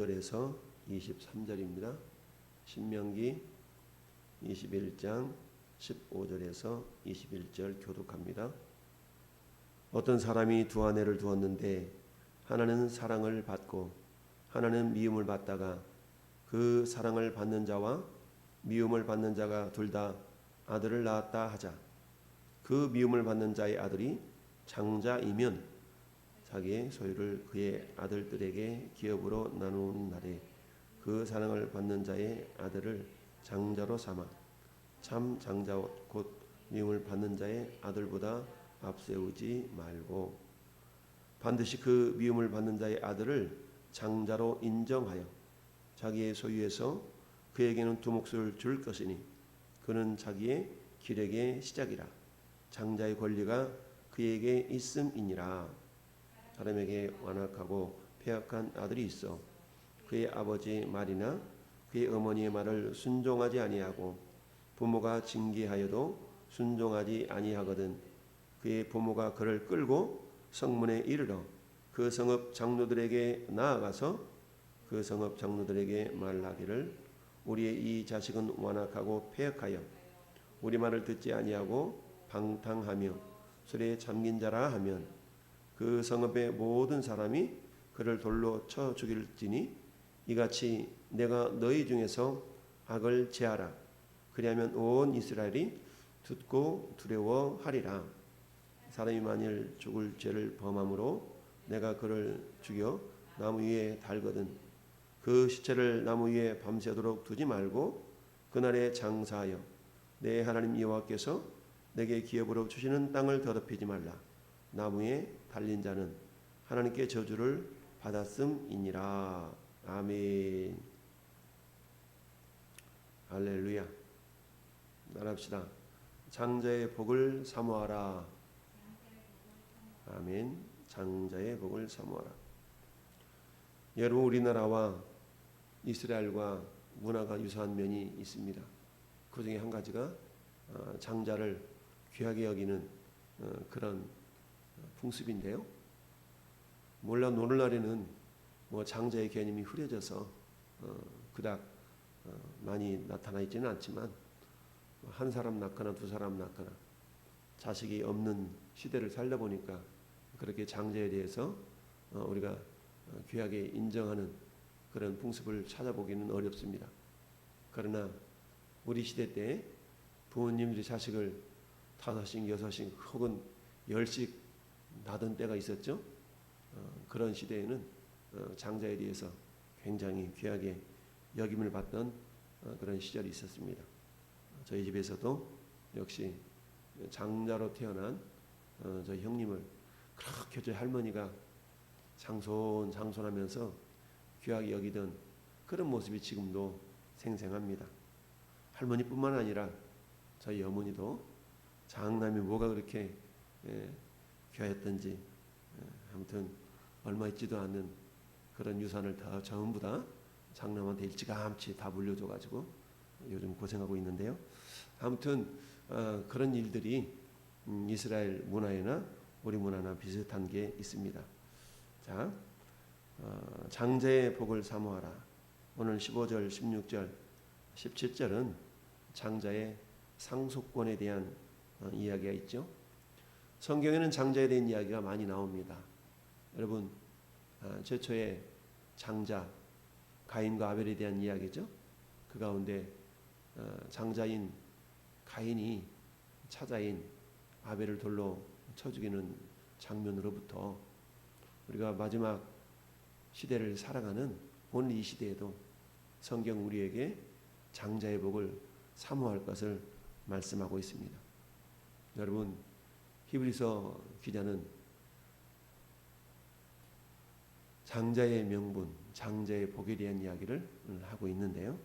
절에서 23절입니다. 신명기 21장 15절에서 21절 교독합니다. 어떤 사람이 두 아내를 두었는데 하나는 사랑을 받고 하나는 미움을 받다가 그 사랑을 받는 자와 미움을 받는 자가 둘 다 아들을 낳았다 하자. 그 미움을 받는 자의 아들이 장자이면 자기의 소유를 그의 아들들에게 기업으로 나누는 날에 그 사랑을 받는 자의 아들을 장자로 삼아 참 장자 곧 미움을 받는 자의 아들보다 앞세우지 말고 반드시 그 미움을 받는 자의 아들을 장자로 인정하여 자기의 소유에서 그에게는 두 몫을 줄 것이니 그는 자기의 기력의 시작이라. 장자의 권리가 그에게 있음이니라. 사람에게 완악하고 패역한 아들이 있어 그의 아버지 말이나 그의 어머니의 말을 순종하지 아니하고 부모가 징계하여도 순종하지 아니하거든 그의 부모가 그를 끌고 성문에 이르러 그 성읍 장로들에게 나아가서 그 성읍 장로들에게 말하기를 우리의 이 자식은 완악하고 패역하여 우리 말을 듣지 아니하고 방탕하며 술에 잠긴 자라 하면 그 성읍의 모든 사람이 그를 돌로 쳐 죽일지니 이같이 내가 너희 중에서 악을 제하라. 그리하면 온 이스라엘이 듣고 두려워하리라. 사람이 만일 죽을 죄를 범함으로 내가 그를 죽여 나무 위에 달거든 그 시체를 나무 위에 밤새도록 두지 말고 그날에 장사하여 내 하나님 여호와께서 내게 기업으로 주시는 땅을 더럽히지 말라. 나무에 달린 자는 하나님께 저주를 받았음이니라. 아멘. 할렐루야. 나갑시다. 장자의 복을 사모하라. 아멘. 장자의 복을 사모하라. 여러분, 우리나라와 이스라엘과 문화가 유사한 면이 있습니다. 그 중에 한 가지가 장자를 귀하게 여기는 그런 풍습인데요. 물론 오늘날에는 장자의 개념이 흐려져서 그닥 많이 나타나 있지는 않지만 한 사람 낳거나 두 사람 낳거나 자식이 없는 시대를 살다 보니까 그렇게 장자에 대해서 우리가 귀하게 인정하는 그런 풍습을 찾아보기는 어렵습니다. 그러나 우리 시대 때 부모님들이 자식을 5씩 6씩 혹은 10씩 낳던 때가 있었죠. 그런 시대에는 장자에 대해서 굉장히 귀하게 여김을 받던 그런 시절이 있었습니다. 저희 집에서도 역시 장자로 태어난 저희 형님을 그렇게 저희 할머니가 장손하면서 귀하게 여기던 그런 모습이 지금도 생생합니다. 할머니뿐만 아니라 저희 어머니도 장남이 뭐가 그렇게 귀하였던지 아무튼 얼마 있지도 않는 그런 유산을 다 전부 다 장남한테 일찌감치 다 물려줘가지고 요즘 고생하고 있는데요. 아무튼 그런 일들이 이스라엘 문화에나 우리 문화나 비슷한 게 있습니다. 자, 장자의 복을 사모하라. 오늘 15절, 16절, 17절은 장자의 상속권에 대한 이야기가 있죠. 성경에는 장자에 대한 이야기가 많이 나옵니다. 여러분, 최초의 장자 가인과 아벨에 대한 이야기죠. 그 가운데 장자인 가인이 차자인 아벨을 돌로 쳐 죽이는 장면으로부터 우리가 마지막 시대를 살아가는 오늘 이 시대에도 성경 우리에게 장자의 복을 사모할 것을 말씀하고 있습니다. 여러분, 히브리서 기자는 장자의 명분, 장자의 복에 대한 이야기를 하고 있는데요.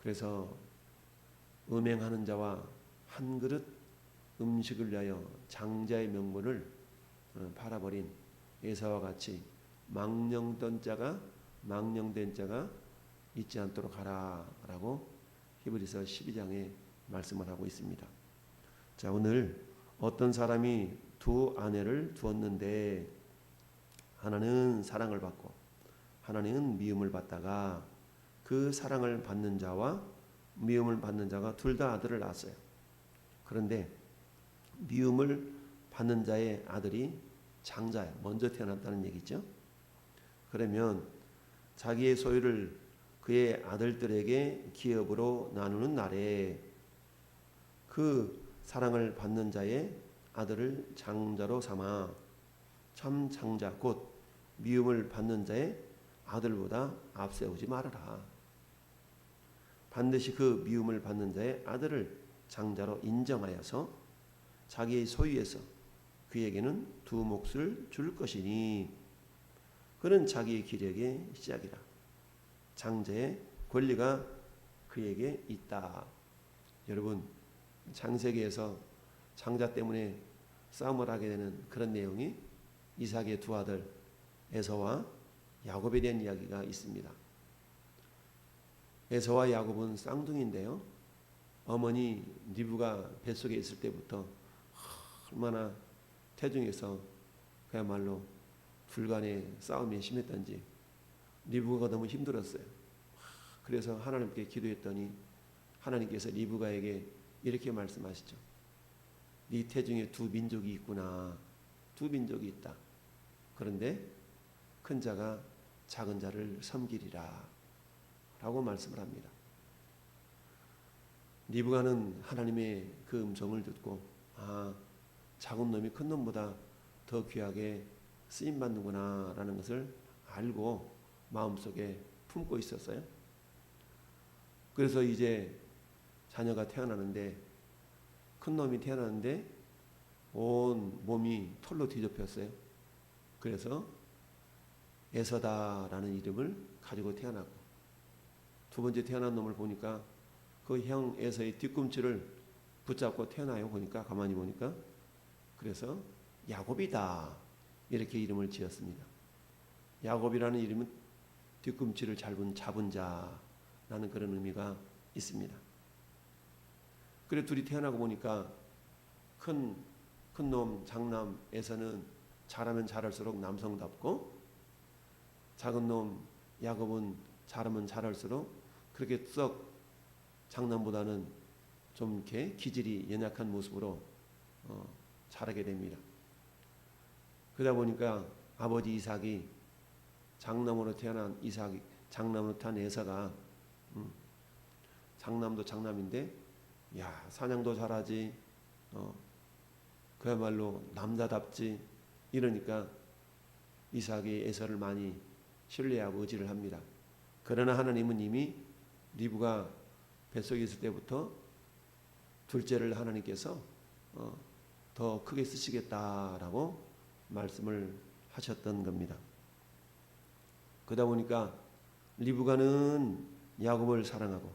그래서 음행하는 자와 한 그릇 음식을 위하여 장자의 명분을 팔아버린 에사와 같이 망령된 자가 있지 않도록 하라라고 히브리서 12장에 말씀을 하고 있습니다. 자, 오늘 어떤 사람이 두 아내를 두었는데 하나는 사랑을 받고 하나님은 미움을 받다가 그 사랑을 받는 자와 미움을 받는 자가 둘 다 아들을 낳았어요. 그런데 미움을 받는 자의 아들이 장자예요. 먼저 태어났다는 얘기죠. 그러면 자기의 소유를 그의 아들들에게 기업으로 나누는 날에 그 사랑을 받는 자의 아들을 장자로 삼아 참 장자 곧 미움을 받는 자의 아들보다 앞세우지 말아라. 반드시 그 미움을 받는 자의 아들을 장자로 인정하여서 자기의 소유에서 그에게는 두 몫을 줄 것이니 그는 자기의 기력의 시작이라. 장자의 권리가 그에게 있다. 여러분, 창세기에서 장자 때문에 싸움을 하게 되는 그런 내용이 이삭의 두 아들 에서와 야곱에 대한 이야기가 있습니다. 에서와 야곱은 쌍둥이인데요. 어머니 리브가 뱃속에 있을 때부터 얼마나 태중에서 그야말로 둘간의 싸움이 심했던지 리브가 너무 힘들었어요. 그래서 하나님께 기도했더니 하나님께서 리브가에게 이렇게 말씀하시죠. 네 태중에 두 민족이 있구나. 두 민족이 있다. 그런데 큰 자가 작은 자를 섬기리라 라고 말씀을 합니다. 리브가는 하나님의 그 음성을 듣고 작은 놈이 큰 놈보다 더 귀하게 쓰임받는구나 라는 것을 알고 마음속에 품고 있었어요. 그래서 이제 자녀가 태어나는데 큰 놈이 태어나는데 온 몸이 털로 뒤덮였어요. 그래서 에서다라는 이름을 가지고 태어났고 두 번째 태어난 놈을 보니까 그 형 에서의 뒤꿈치를 붙잡고 태어나요. 보니까 가만히 보니까 그래서 야곱이다 이렇게 이름을 지었습니다. 야곱이라는 이름은 뒤꿈치를 잡은 자라는 그런 의미가 있습니다. 그래 둘이 태어나고 보니까 큰 놈 장남에서는 자라면 자랄수록 남성답고 작은 놈 야곱은 자라면 자랄수록 그렇게 썩 장남보다는 좀 이렇게 기질이 연약한 모습으로 자라게 됩니다. 그러다 보니까 아버지 이삭이 장남으로 태어난 이삭이 장남으로 태어난 에서가 장남도 장남인데 야 사냥도 잘하지 그야말로 남자답지 이러니까 이삭이 에서를 많이 신뢰하고 의지를 합니다. 그러나 하나님은 이미 리브가 뱃속에 있을 때부터 둘째를 하나님께서 더 크게 쓰시겠다라고 말씀을 하셨던 겁니다. 그러다 보니까 리브가는 야곱을 사랑하고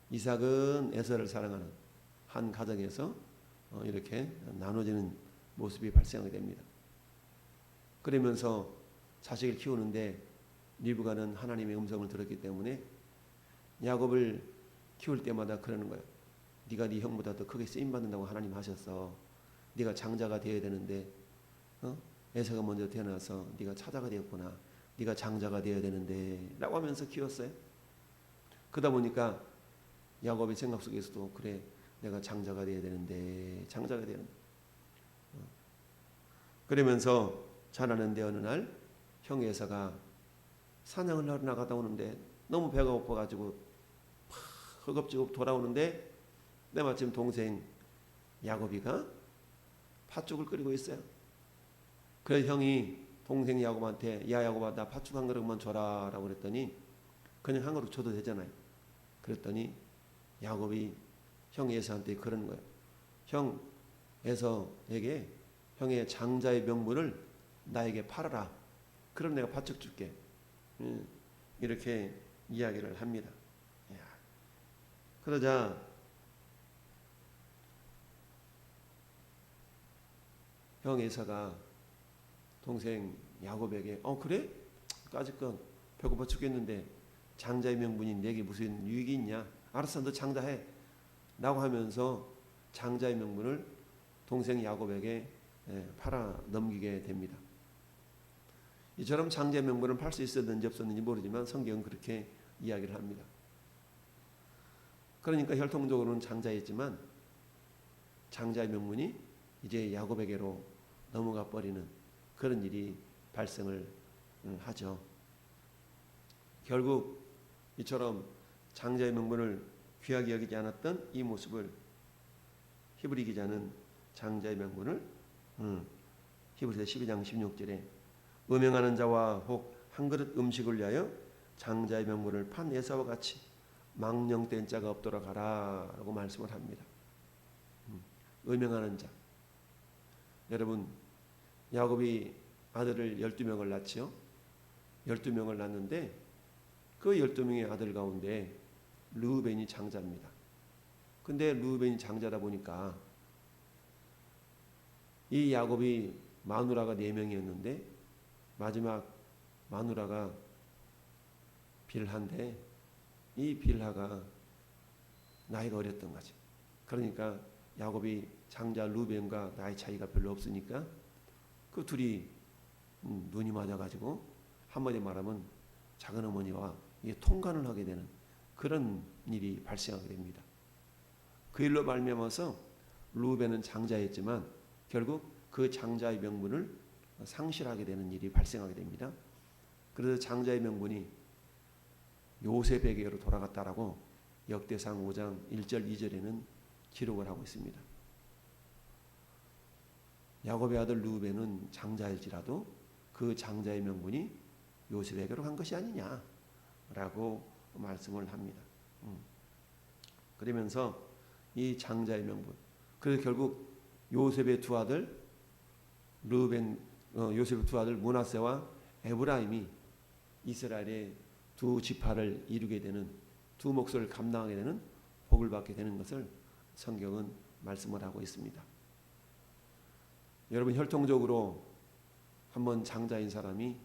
이삭은 에서를 사랑하는 한 가정에서 이렇게 나눠지는 모습이 발생하게 됩니다. 그러면서 자식을 키우는데 리브가는 하나님의 음성을 들었기 때문에 야곱을 키울 때마다 그러는 거예요. 네가 네 형보다 더 크게 쓰임받는다고 하나님 하셨어. 네가 장자가 되어야 되는데 에서가 먼저 태어나서 네가 차자가 되었구나. 네가 장자가 되어야 되는데 라고 하면서 키웠어요. 그러다 보니까 야곱의 생각 속에서도 그래 내가 장자가 되어야 되는데 장자가 되는 그러면서 자라는데 어느 날 형 에서가 사냥을 하러 나가다 오는데 너무 배가 고파가지고 허겁지겁 돌아오는데 때마침 동생 야곱이가 팥죽을 끓이고 있어요. 그래서 형이 동생 야곱한테 야 야곱아 나 팥죽 한 그릇만 줘라 라고 그랬더니 그냥 한 그릇 줘도 되잖아요. 그랬더니 야곱이 형 에서한테 그러는 거예요. 형 에서에게 형의 장자의 명분을 나에게 팔아라. 그럼 내가 팥죽 줄게. 이렇게 이야기를 합니다. 그러자 형 에서가 동생 야곱에게 그래? 까짓건 배고파 죽겠는데 장자의 명분이 내게 무슨 유익이 있냐? 알았어 너 장자해 라고 하면서 장자의 명분을 동생 야곱에게 팔아 넘기게 됩니다. 이처럼 장자의 명분을 팔 수 있었는지 없었는지 모르지만 성경은 그렇게 이야기를 합니다. 그러니까 혈통적으로는 장자였지만 장자의 명분이 이제 야곱에게로 넘어가 버리는 그런 일이 발생을 하죠. 결국 이처럼 장자의 명분을 귀하게 여기지 않았던 이 모습을 히브리 기자는 장자의 명분을 히브리서 12장 16절에 음행하는 자와 혹 한 그릇 음식을 위하여 장자의 명분을 판 에사와 같이 망령된 자가 없도록 하라 라고 말씀을 합니다. 음행하는 자. 여러분, 야곱이 아들을 12명을 낳지요. 12명을 낳는데 그 12명의 아들 가운데 르우벤이 장자입니다. 근데 르우벤이 장자다 보니까 이 야곱이 마누라가 4명이었는데 마지막 마누라가 빌하인데 이 빌하가 나이가 어렸던 거지. 그러니까 야곱이 장자 르우벤과 나이 차이가 별로 없으니까 그 둘이 눈이 맞아가지고 한마디 말하면 작은 어머니와 통간을 하게 되는 그런 일이 발생하게 됩니다. 그 일로 말미암아서 르우벤은 장자였지만 결국 그 장자의 명분을 상실하게 되는 일이 발생하게 됩니다. 그래서 장자의 명분이 요셉에게로 돌아갔다라고 역대상 5장 1절 2절에는 기록을 하고 있습니다. 야곱의 아들 르우벤은 장자일지라도 그 장자의 명분이 요셉에게로 간 것이 아니냐라고 말씀을 합니다. 그러면서 이 장자의 명분, 그래서 결국 요셉의 두 아들 요셉의 두 아들 므낫세와 에브라임이 이스라엘의 두 지파를 이루게 되는, 두 몫을 감당하게 되는 복을 받게 되는 것을 성경은 말씀을 하고 있습니다. 여러분, 혈통적으로 한번 장자인 사람이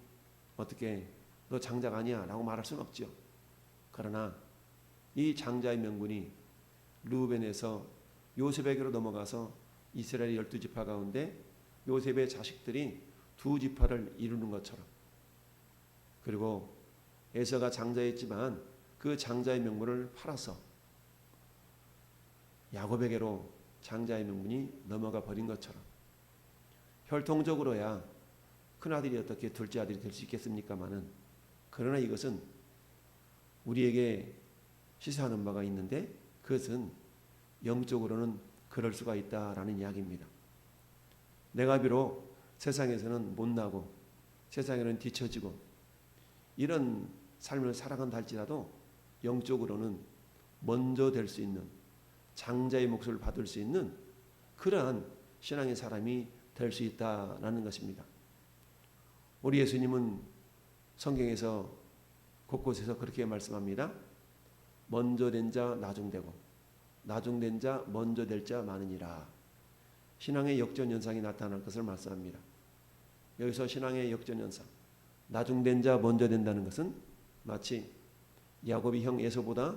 어떻게 너 장자가 아니야 라고 말할 수는 없죠. 그러나 이 장자의 명분이 르우벤에서 요셉에게로 넘어가서 이스라엘 12지파 가운데 요셉의 자식들이 두 지파를 이루는 것처럼, 그리고 에서가 장자였지만 그 장자의 명분을 팔아서 야곱에게로 장자의 명분이 넘어가 버린 것처럼 혈통적으로야 큰아들이 어떻게 둘째 아들이 될 수 있겠습니까마는, 그러나 이것은 우리에게 시사하는 바가 있는데 그것은 영적으로는 그럴 수가 있다라는 이야기입니다. 내가 비록 세상에서는 못나고 세상에는 뒤처지고 이런 삶을 살아간다 할지라도 영적으로는 먼저 될 수 있는, 장자의 몫을 받을 수 있는 그러한 신앙의 사람이 될 수 있다라는 것입니다. 우리 예수님은 성경에서 곳곳에서 그렇게 말씀합니다. 먼저 된 자 나중되고 나중된 자 먼저 될 자 많으니라. 신앙의 역전현상이 나타날 것을 말씀합니다. 여기서 신앙의 역전현상, 나중된 자 먼저 된다는 것은 마치 야곱이 형 에서보다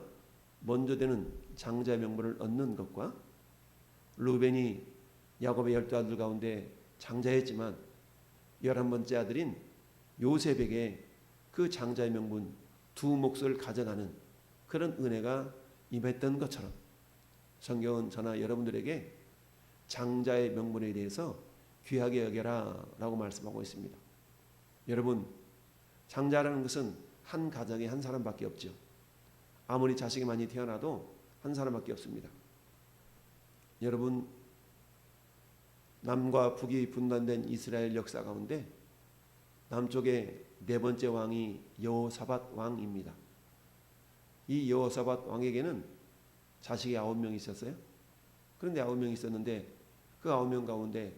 먼저 되는 장자의 명분을 얻는 것과 르우벤이 야곱의 12아들 가운데 장자였지만 11번째 아들인 요셉에게 그 장자의 명분 두 몫을 가져가는 그런 은혜가 임했던 것처럼 성경은 저나 여러분들에게 장자의 명분에 대해서 귀하게 여겨라 라고 말씀하고 있습니다. 여러분, 장자라는 것은 한 가정에 한 사람밖에 없죠. 아무리 자식이 많이 태어나도 한 사람밖에 없습니다. 여러분, 남과 북이 분단된 이스라엘 역사 가운데 남쪽의 네 번째 왕이 여호사밧 왕입니다. 이 여호사밧 왕에게는 자식이 9명 있었어요. 그런데 9명 있었는데 그 9명 가운데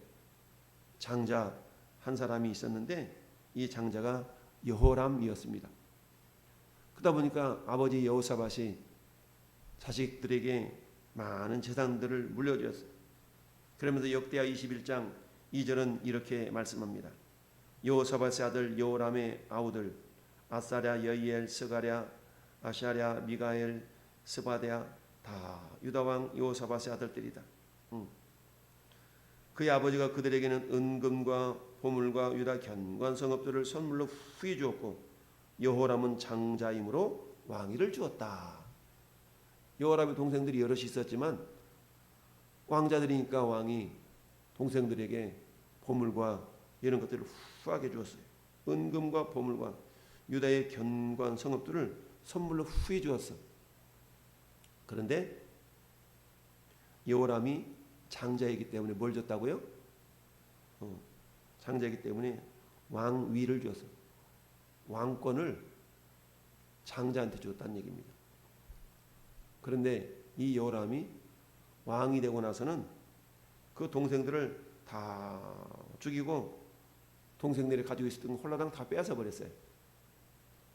장자 한 사람이 있었는데 이 장자가 여호람이었습니다. 그러다 보니까 아버지 여호사밧이 자식들에게 많은 재산들을 물려주었어요. 그러면서 역대하 21장 2절은 이렇게 말씀합니다. 여호사밧의 아들 여호람의 아우들 아사랴, 여이엘, 스가랴, 아샤랴, 미가엘, 스바데아 다 유다왕 여호사밧의 아들들이다. 그의 아버지가 그들에게는 은금과 보물과 유다 견고한 성읍들을 선물로 후히 주었고 여호람은 장자이므로 왕위를 주었다. 여호람의 동생들이 여럿이 있었지만 왕자들이니까 왕이 동생들에게 보물과 이런 것들을 후하게 주었어요. 은금과 보물과 유다의 견고한 성읍들을 선물로 후히 주었어. 그런데 여호람이 장자이기 때문에 뭘 줬다고요? 장자이기 때문에 왕위를 주었어. 왕권을 장자한테 줬다는 얘기입니다. 그런데 이 여호람이 왕이 되고 나서는 그 동생들을 다 죽이고 동생들이 가지고 있었던 홀라당 다 빼앗아 버렸어요.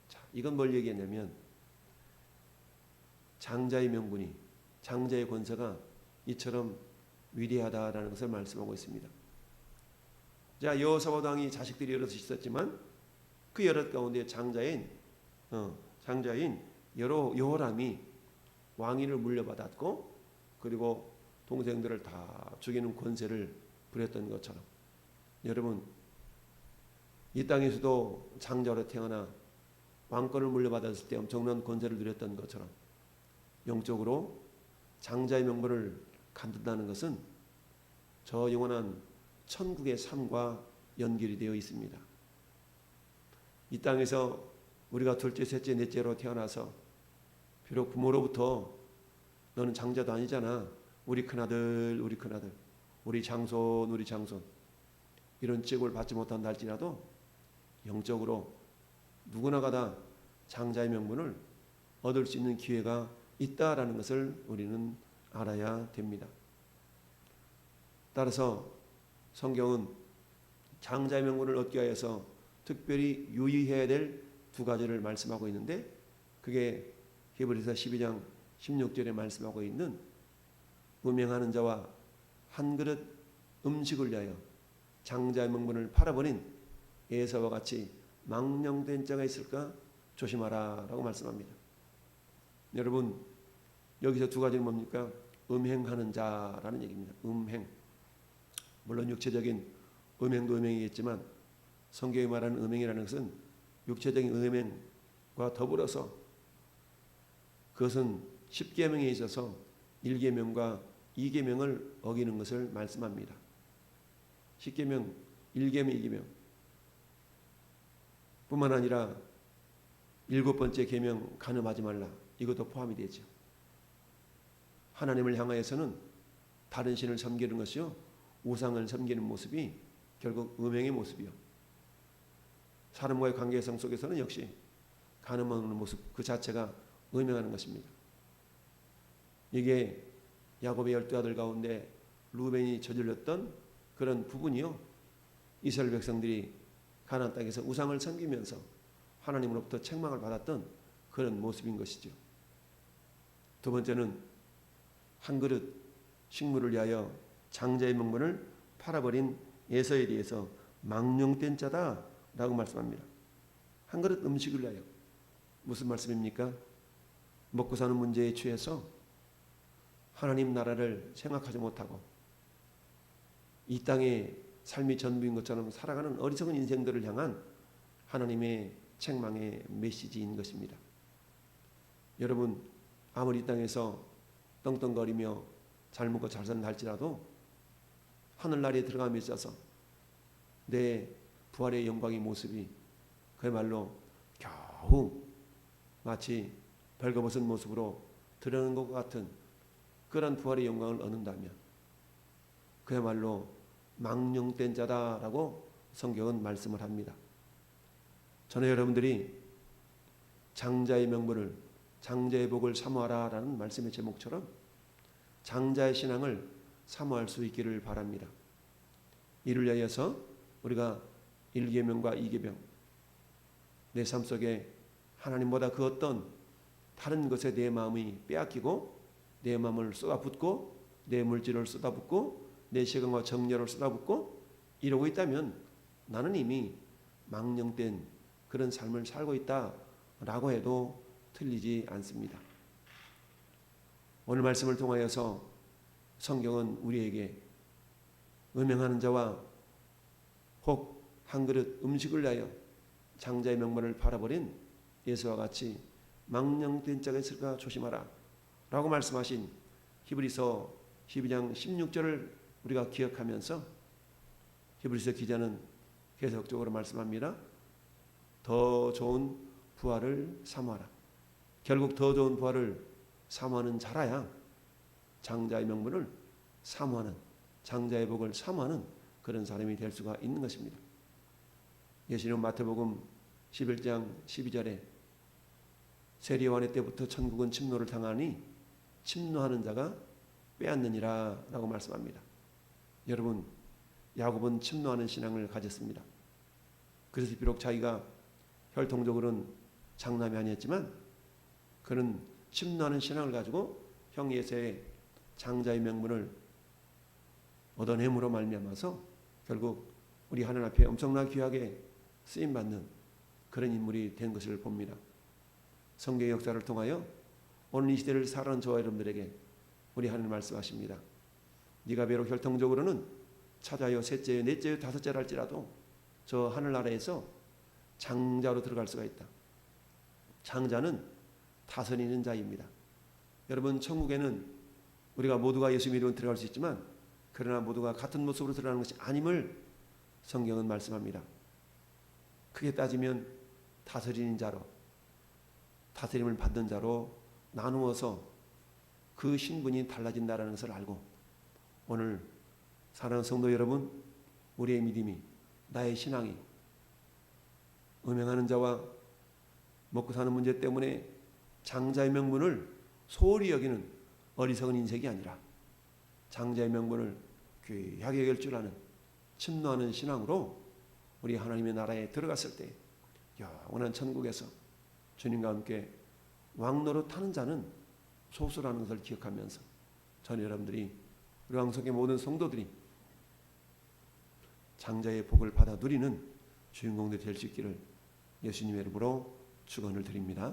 자, 이건 뭘 얘기했냐면 장자의 명분이, 장자의 권세가 이처럼 위대하다라는 것을 말씀하고 있습니다. 자, 여호사밧 왕이 자식들이 여럿이 있었지만 그 여럿 가운데 장자인 여호람이 왕위를 물려받았고 그리고 동생들을 다 죽이는 권세를 부렸던 것처럼 여러분 이 땅에서도 장자로 태어나 왕권을 물려받았을 때 엄청난 권세를 누렸던 것처럼 영적으로 장자의 명분을 갖는다는 것은 저 영원한 천국의 삶과 연결이 되어 있습니다. 이 땅에서 우리가 둘째, 셋째, 넷째로 태어나서 비록 부모로부터 너는 장자도 아니잖아. 우리 큰아들, 우리 장손 이런 칭호를 받지 못한다 할지라도 영적으로 누구나가 다 장자의 명분을 얻을 수 있는 기회가 있다라는 것을 우리는 알아야 됩니다. 따라서 성경은 장자의 명분을 얻기 위해서 특별히 유의해야 될 두 가지를 말씀하고 있는데 그게 히브리서 12장 16절에 말씀하고 있는 음행하는 자와 한 그릇 음식을 위하여 장자의 명분을 팔아버린 에사와 같이 망령된 자가 있을까 조심하라 라고 말씀합니다. 여러분 여기서 두 가지는 뭡니까? 음행하는 자라는 얘기입니다. 음행. 물론 육체적인 음행도 음행이겠지만 성경이 말하는 음행이라는 것은 육체적인 음행과 더불어서 그것은 10계명에 있어서 1계명과 2계명을 어기는 것을 말씀합니다. 10계명, 1계명, 2계명 뿐만 아니라 7번째 계명 간음하지 말라 이것도 포함이 되죠. 하나님을 향하여서는 다른 신을 섬기는 것이요 우상을 섬기는 모습이 결국 음행의 모습이요. 사람과의 관계성 속에서는 역시 간음하는 모습 그 자체가 음행하는 것입니다. 이게 야곱의 12아들 가운데 루벤이 저질렀던 그런 부분이요. 이스라엘 백성들이 가나안 땅에서 우상을 섬기면서 하나님으로부터 책망을 받았던 그런 모습인 것이죠. 두 번째는 한 그릇 식물을 위하여 장자의 명분을 팔아버린 에서에 대해서 망령된 자다라고 말씀합니다. 한 그릇 음식을 위하여 무슨 말씀입니까? 먹고 사는 문제에 취해서 하나님 나라를 생각하지 못하고 이 땅의 삶이 전부인 것처럼 살아가는 어리석은 인생들을 향한 하나님의 책망의 메시지인 것입니다. 여러분 아무리 이 땅에서 떵떵거리며 잘 먹고 잘 산다 할지라도 하늘나라에 들어감에 있어서 내 부활의 영광의 모습이 그야말로 겨우 마치 벌거벗은 모습으로 드러나는 것 같은 그런 부활의 영광을 얻는다면 그야말로 망령된 자다라고 성경은 말씀을 합니다. 저는 여러분들이 장자의 명분을 장자의 복을 사모하라라는 말씀의 제목처럼 장자의 신앙을 사모할 수 있기를 바랍니다. 이를 위하여서 우리가 1계명과 2계명 내 삶 속에 하나님보다 그 어떤 다른 것에 내 마음이 빼앗기고 내 마음을 쏟아붓고 내 물질을 쏟아붓고 내 시간과 정열을 쏟아붓고 이러고 있다면 나는 이미 망령된 그런 삶을 살고 있다라고 해도 틀리지 않습니다. 오늘 말씀을 통하여서 성경은 우리에게 음행하는 자와 혹 한 그릇 음식을 위하여 장자의 명분을 팔아버린 예수와 같이 망령된 자가 있을까 조심하라 라고 말씀하신 히브리서 12장 16절을 우리가 기억하면서 히브리서 기자는 계속적으로 말씀합니다. 더 좋은 부활을 사모하라. 결국 더 좋은 부활을 사모하는 자라야 장자의 명분을 사모하는, 장자의 복을 사모하는 그런 사람이 될 수가 있는 것입니다. 예수님은 마태복음 11장 12절에 세리 요한의 때부터 천국은 침노를 당하니 침노하는 자가 빼앗느니라 라고 말씀합니다. 여러분, 야곱은 침노하는 신앙을 가졌습니다. 그래서 비록 자기가 혈통적으로는 장남이 아니었지만 그는 침노하는 신앙을 가지고 형 예세의 장자의 명분을 얻어냄으로 말미암아서 결국 우리 하나님 앞에 엄청나게 귀하게 쓰임받는 그런 인물이 된 것을 봅니다. 성경의 역사를 통하여 오늘 이 시대를 살아가는 저와 여러분들에게 우리 하나님 말씀하십니다. 네가 비록 혈통적으로는 차자요, 셋째요, 넷째요, 다섯째라 할지라도 저 하늘나라에서 장자로 들어갈 수가 있다. 장자는 다스리는 자입니다. 여러분, 천국에는 우리가 모두가 예수 믿으면 들어갈 수 있지만 그러나 모두가 같은 모습으로 들어가는 것이 아님을 성경은 말씀합니다. 크게 따지면 다스리는 자로, 다스림을 받는 자로 나누어서 그 신분이 달라진다는 것을 알고 오늘 사랑하는 성도 여러분, 우리의 믿음이, 나의 신앙이 음행하는 자와 먹고 사는 문제 때문에 장자의 명분을 소홀히 여기는 어리석은 인생이 아니라 장자의 명분을 귀하게 여길 줄 아는 침노하는 신앙으로 우리 하나님의 나라에 들어갔을 때 영원한 천국에서 주님과 함께 왕노릇하는 자는 소수라는 것을 기억하면서 저는 여러분들이 우리 왕성의 모든 성도들이 장자의 복을 받아 누리는 주인공들이 될 수 있기를 예수님의 이름으로 축원을 드립니다.